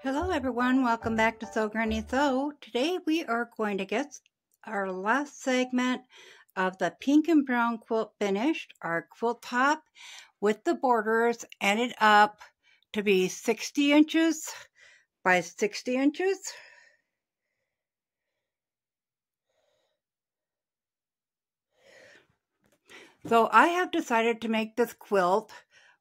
Hello everyone, welcome back to Sew Granny Sew. Today we are going to get our last segment of the pink and brown quilt finished, our quilt top with the borders ended up to be 60 inches by 60 inches. So I have decided to make this quilt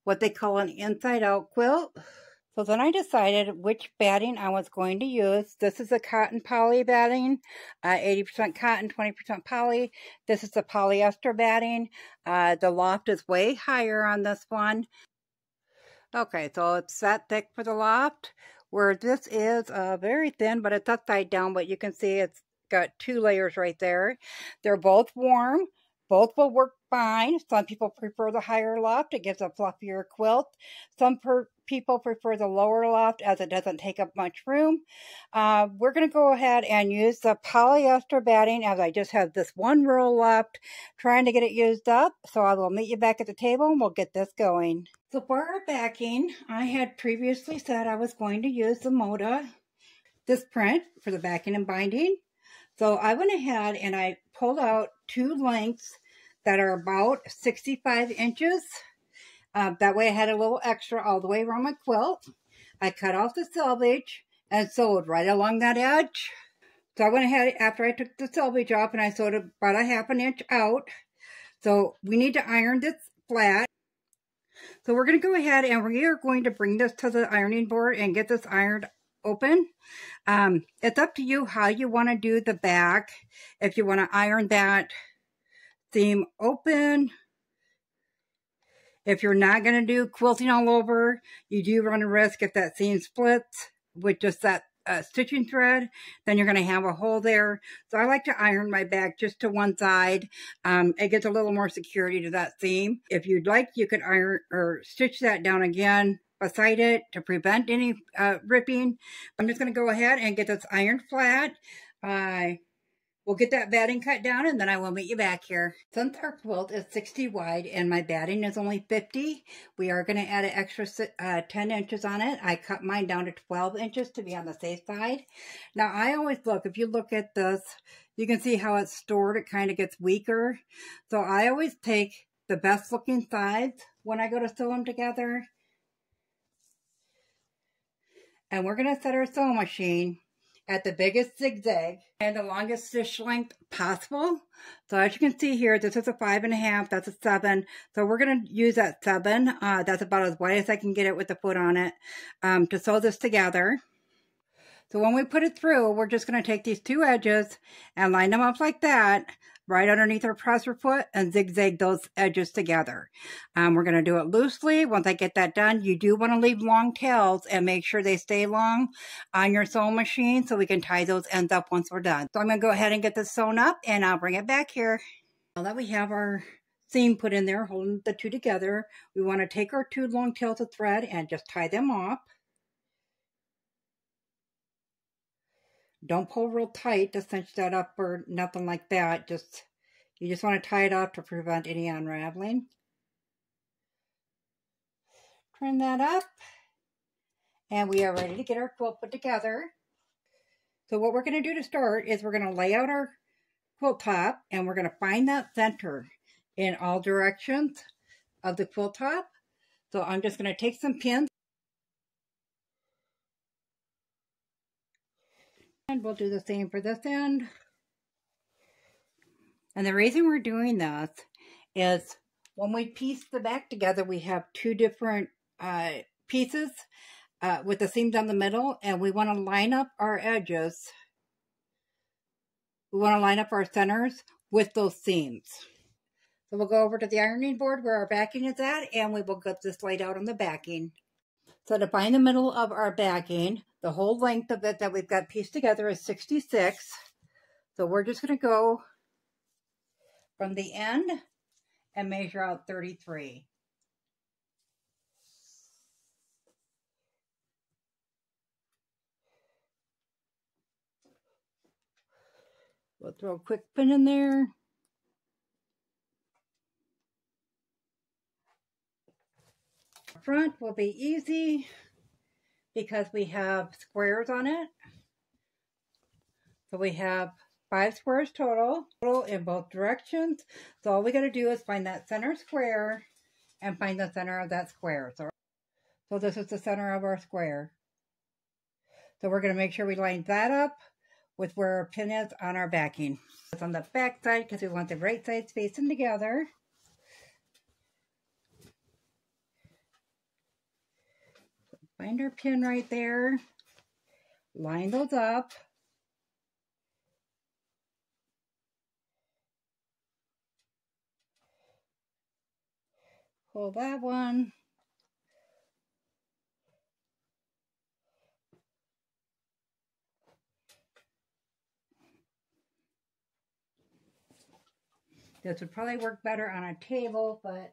what they call an inside out quilt. So then I decided which batting I was going to use. This is a cotton poly batting, 80% cotton, 20% poly. This is the polyester batting. The loft is way higher on this one. Okay, so it's that thick for the loft, where this is very thin, but it's upside down, but you can see it's got two layers right there. They're both warm. Both will work fine. Some people prefer the higher loft. It gives a fluffier quilt. Some people prefer the lower loft as it doesn't take up much room. We're going to go ahead and use the polyester batting as I just have this one roll left, trying to get it used up. So I will meet you back at the table and we'll get this going. So for our backing, I had previously said I was going to use the Moda, this print, for the backing and binding. So I went ahead and I pulled out two lengths that are about 65 inches. That way I had a little extra all the way around my quilt. I cut off the selvage and sewed right along that edge. So I went ahead after I took the selvage off and I sewed about a ½ inch out. So we need to iron this flat. So we're going to go ahead and we are going to bring this to the ironing board and get this ironed open. It's up to you how you want to do the back. If you want to iron that seam open. If you're not going to do quilting all over, you do run a risk if that seam splits with just that stitching thread, then you're going to have a hole there. So I like to iron my back just to one side. It gets a little more security to that seam. If you'd like, you could iron or stitch that down again beside it to prevent any ripping. I'm just going to go ahead and get this ironed flat. We'll get that batting cut down and then I will meet you back here. Since our quilt is 60 wide and my batting is only 50, we are going to add an extra 10 inches on it. I cut mine down to 12 inches to be on the safe side. Now I always look, if you look at this, you can see how it's stored. It kind of gets weaker. So I always take the best looking sides when I go to sew them together. And we're going to set our sewing machine at the biggest zigzag and the longest stitch length possible. So as you can see here, this is a 5.5, that's a 7. So we're going to use that 7. That's about as wide as I can get it with the foot on it to sew this together. So when we put it through, we're just going to take these two edges and line them up like that, right underneath our presser foot, and zigzag those edges together. We're going to do it loosely. Once I get that done, you do want to leave long tails and make sure they stay long on your sewing machine so we can tie those ends up once we're done. So I'm going to go ahead and get this sewn up and I'll bring it back here. Now that we have our seam put in there, holding the two together, we want to take our two long tails of thread and just tie them off. Don't pull real tight to cinch that up or nothing like that. You just want to tie it off to prevent any unraveling. Turn that up. And we are ready to get our quilt put together. So what we're going to do to start is we're going to lay out our quilt top and we're going to find that center in all directions of the quilt top. So I'm just going to take some pins. And we'll do the same for this end. And the reason we're doing this is when we piece the back together, we have two different pieces with the seams down the middle, and we want to line up our edges. We want to line up our centers with those seams. So we'll go over to the ironing board where our backing is at, and we will get this laid out on the backing. So to find the middle of our backing, the whole length of it that we've got pieced together is 66. So we're just going to go from the end and measure out 33. We'll throw a quick pin in there. Front will be easy. because we have squares on it. So we have 5 squares total in both directions. So all we got to do is find that center square and find the center of that square. So this is the center of our square. So we're going to make sure we line that up with where our pin is on our backing. It's on the back side because we want the right sides facing together. Find our pin right there. Line those up. Pull that one. This would probably work better on a table, but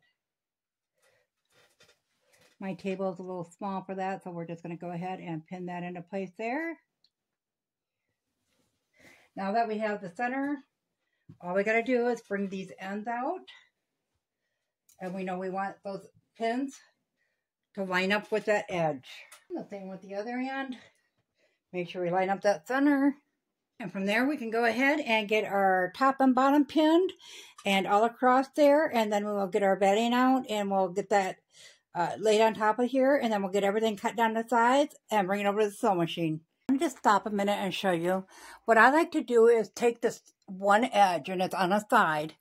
my table is a little small for that, so we're just going to go ahead and pin that into place there. Now that we have the center, all we got to do is bring these ends out. And we know we want those pins to line up with that edge. The same with the other end. Make sure we line up that center. And from there we can go ahead and get our top and bottom pinned and all across there. And then we will get our bedding out and we'll get that laid on top of here. And then we'll get everything cut down to size and bring it over to the sewing machine. I'm going to stop a minute and show you. What I like to do is take this one edge and it's on a side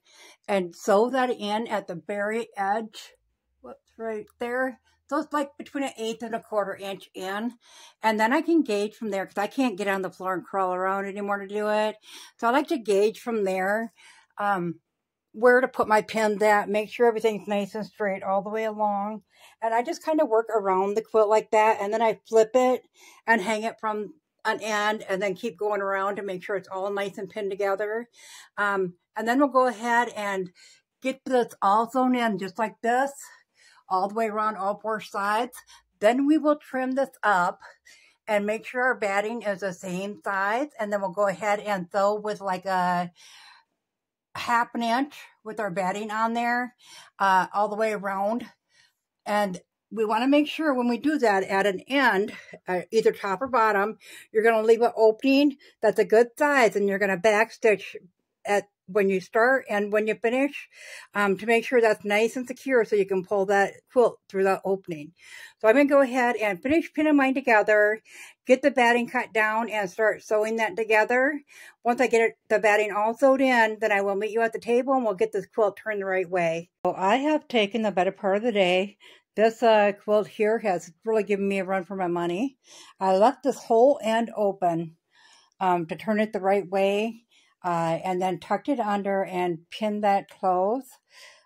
and sew that in at the very edge. Whoops, right there. So it's like between 1/8 and 1/4 inch in. And then I can gauge from there because I can't get on the floor and crawl around anymore to do it. So I like to gauge from there where to put my pins at, make sure everything's nice and straight all the way along. And I just kind of work around the quilt like that. And then I flip it and hang it from an end and then keep going around to make sure it's all nice and pinned together. And then we'll go ahead and get this all sewn in just like this, all the way around all 4 sides. Then we will trim this up and make sure our batting is the same size. And then we'll go ahead and sew with like a 1/2 inch with our batting on there all the way around. And we want to make sure when we do that at an end, either top or bottom, you're going to leave an opening that's a good size and you're going to backstitch at when you start and when you finish to make sure that's nice and secure so you can pull that quilt through that opening. So I'm going to go ahead and finish pinning mine together, get the batting cut down and start sewing that together. Once I get the batting all sewed in, then I will meet you at the table and we'll get this quilt turned the right way. So I have taken the better part of the day. This quilt here has really given me a run for my money. I left this whole end open to turn it the right way. And then tucked it under and pinned that close,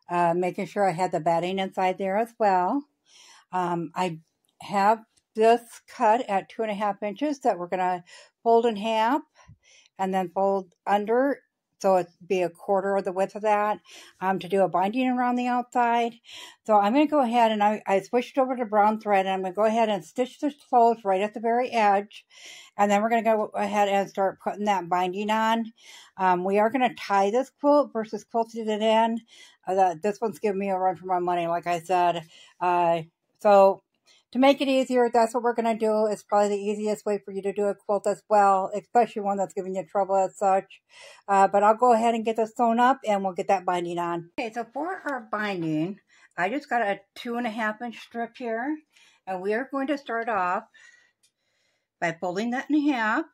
making sure I had the batting inside there as well. I have this cut at 2.5 inches that we're going to fold in half and then fold under so it'd be 1/4 of the width of that to do a binding around the outside. So I'm going to go ahead and I switched over to brown thread and I'm going to go ahead and stitch this close right at the very edge. And then we're going to go ahead and start putting that binding on. We are going to tie this quilt versus quilting it in. This one's giving me a run for my money, like I said. So to make it easier, that's what we're going to do. It's probably the easiest way for you to do a quilt as well, especially one that's giving you trouble as such. But I'll go ahead and get this sewn up and we'll get that binding on. Okay, so for our binding, I just got a 2.5 inch strip here. And we are going to start off by folding that in half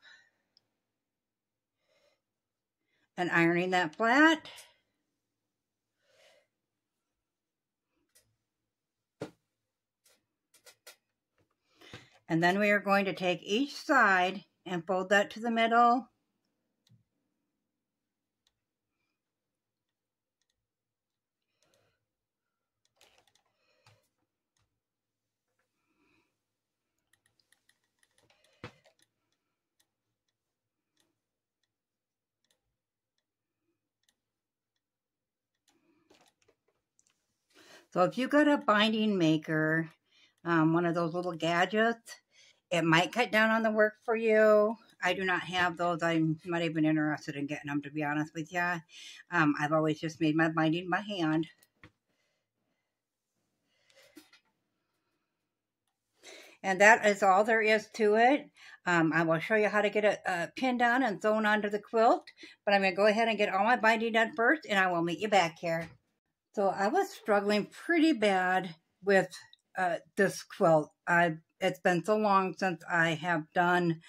and ironing that flat. And then we are going to take each side and fold that to the middle. So if you got a binding maker, one of those little gadgets, it might cut down on the work for you. I do not have those. I'm not even interested in getting them, to be honest with you. I've always just made my binding by hand. And that is all there is to it. I will show you how to get it pinned on and sewn onto the quilt. But I'm going to go ahead and get all my binding done first, and I will meet you back here. So I was struggling pretty bad with this quilt. It's been so long since I have done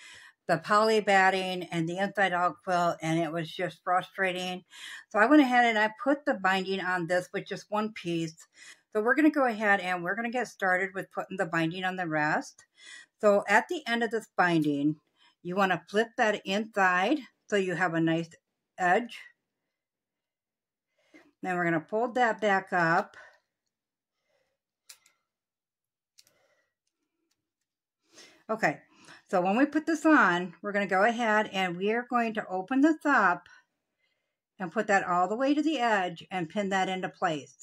the poly batting and the inside out quilt, and it was just frustrating. So I went ahead and I put the binding on this with just one piece. So we're going to go ahead and we're going to get started with putting the binding on the rest. So at the end of this binding, you want to flip that inside so you have a nice edge. Then we're going to fold that back up. Okay, so when we put this on, we're going to go ahead and we are going to open this up and put that all the way to the edge and pin that into place.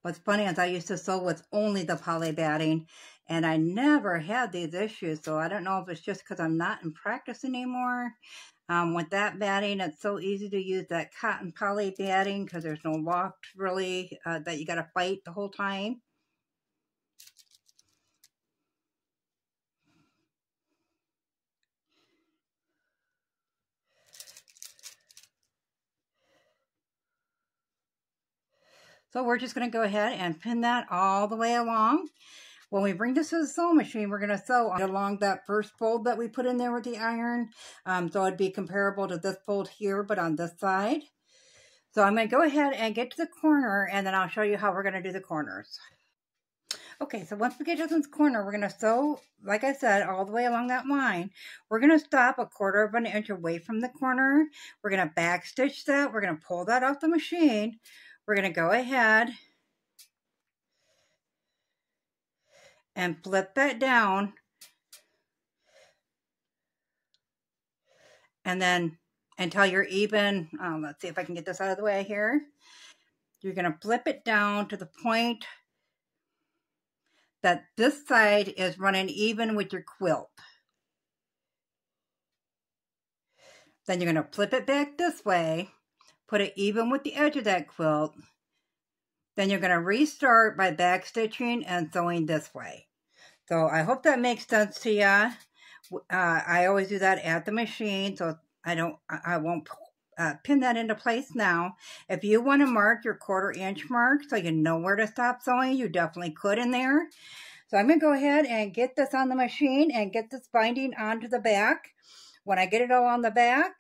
What's funny is I used to sew with only the poly batting, and I never had these issues, so I don't know if it's just because I'm not in practice anymore. With that batting, it's so easy to use that cotton poly batting because there's no loft really that you got to fight the whole time. So we're just going to go ahead and pin that all the way along. When we bring this to the sewing machine, we're going to sew along that first fold that we put in there with the iron. So it'd be comparable to this fold here, but on this side. So I'm going to go ahead and get to the corner, and then I'll show you how we're going to do the corners. Okay, so once we get to this corner, we're going to sew, like I said, all the way along that line. We're going to stop 1/4 of an inch away from the corner. We're going to back stitch that. We're going to pull that off the machine. We're going to go ahead and flip that down. And then until you're even, let's see if I can get this out of the way here. You're going to flip it down to the point that this side is running even with your quilt. Then you're going to flip it back this way, put it even with the edge of that quilt. Then you're going to restart by back stitching and sewing this way. So I hope that makes sense to you. I always do that at the machine, so I won't pin that into place now. If you want to mark your 1/4 inch mark so you know where to stop sewing, you definitely could in there. So I'm going to go ahead and get this on the machine and get this binding onto the back. When I get it all on the back,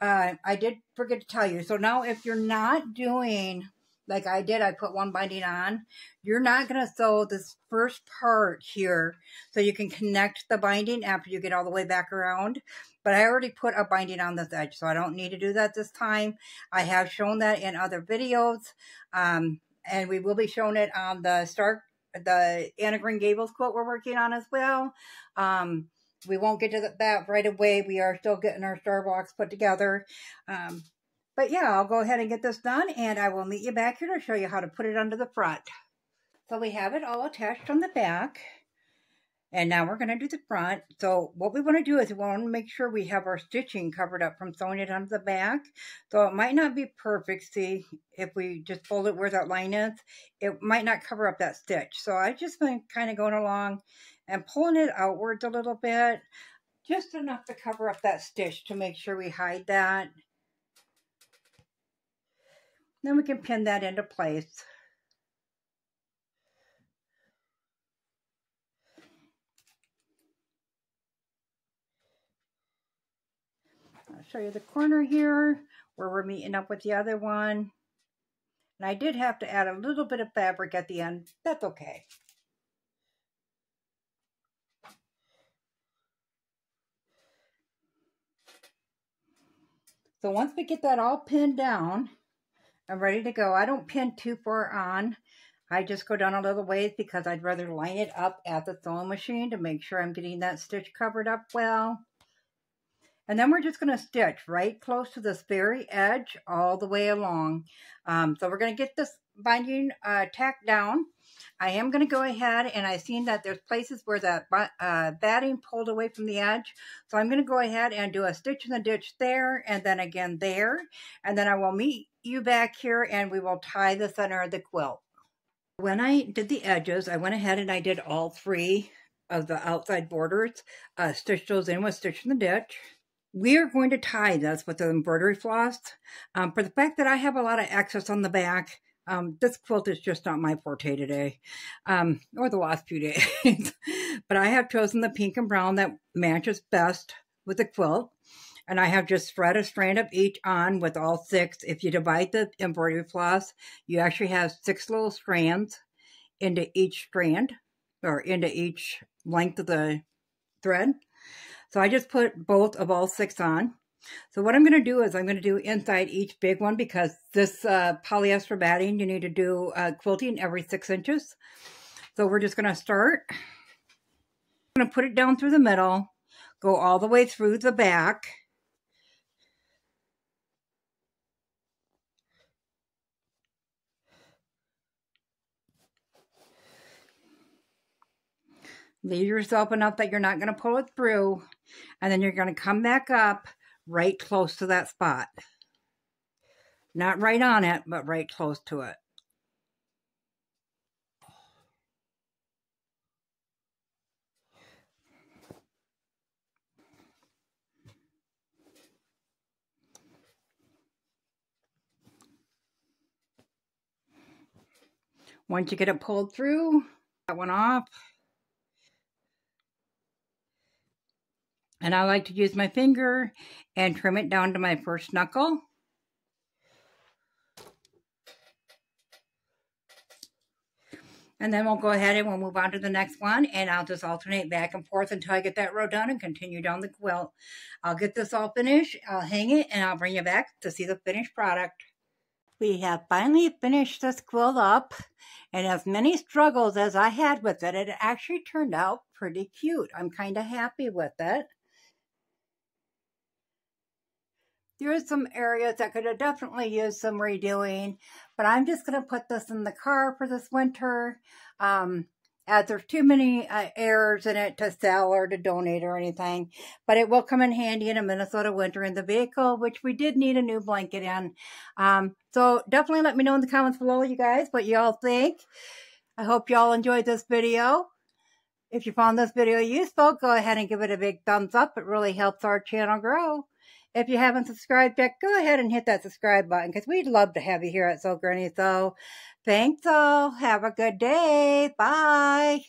I did forget to tell you. So now if you're not doing like I did, I put one binding on, you're not going to sew this first part here so you can connect the binding after you get all the way back around. But I already put a binding on this edge, so I don't need to do that this time. I have shown that in other videos, and we will be showing it on the Anna Green Gables quilt we're working on as well. We won't get to that right away. We are still getting our star blocks put together. But yeah, I'll go ahead and get this done, and I will meet you back here to show you how to put it under the front. So we have it all attached on the back, and now we're going to do the front. So what we want to do is we want to make sure we have our stitching covered up from sewing it onto the back. So it might not be perfect. See, if we just fold it where that line is, it might not cover up that stitch. So I just been kind of going along and pulling it outwards a little bit, just enough to cover up that stitch to make sure we hide that. Then we can pin that into place. I'll show you the corner here where we're meeting up with the other one. And I did have to add a little bit of fabric at the end. That's okay. So once we get that all pinned down, I'm ready to go. I don't pin too far on. I just go down a little ways because I'd rather line it up at the sewing machine to make sure I'm getting that stitch covered up well. And then we're just going to stitch right close to this very edge all the way along. So we're going to get this binding tacked down. I am going to go ahead, and I've seen that there's places where that batting pulled away from the edge. So I'm going to go ahead and do a stitch in the ditch there, and then again there. And then I will meet you back here, and we will tie the center of the quilt. When I did the edges, I went ahead and I did all three of the outside borders, stitched those in with stitch in the ditch. We are going to tie this with the embroidery floss. For the fact that I have a lot of excess on the back, this quilt is just not my forte today, or the last few days. But I have chosen the pink and brown that matches best with the quilt. And I have just thread a strand of each on with all 6. If you divide the embroidery floss, you actually have 6 little strands into each strand, or into each length of the thread. So I just put both of all 6 on. So what I'm going to do is I'm going to do inside each big one, because this polyester batting, you need to do quilting every 6 inches. So we're just going to start. I'm going to put it down through the middle, go all the way through the back. Leave yourself enough that you're not going to pull it through, and then you're going to come back up right close to that spot. Not right on it, but right close to it. Once you get it pulled through, that one off. And I like to use my finger and trim it down to my first knuckle. And then we'll go ahead and we'll move on to the next one, and I'll just alternate back and forth until I get that row done and continue down the quilt. I'll get this all finished, I'll hang it, and I'll bring you back to see the finished product. We have finally finished this quilt up, and as many struggles as I had with it, it actually turned out pretty cute. I'm kind of happy with it. There are some areas that could have definitely used some redoing, but I'm just going to put this in the car for this winter, as there's too many errors in it to sell or to donate or anything. But it will come in handy in a Minnesota winter in the vehicle, which we did need a new blanket in. So definitely let me know in the comments below, you guys, what you all think. I hope you all enjoyed this video. If you found this video useful, go ahead and give it a big thumbs up. It really helps our channel grow. If you haven't subscribed yet, go ahead and hit that subscribe button, because we'd love to have you here at Sew Granny Sew. Thanks all. Have a good day. Bye.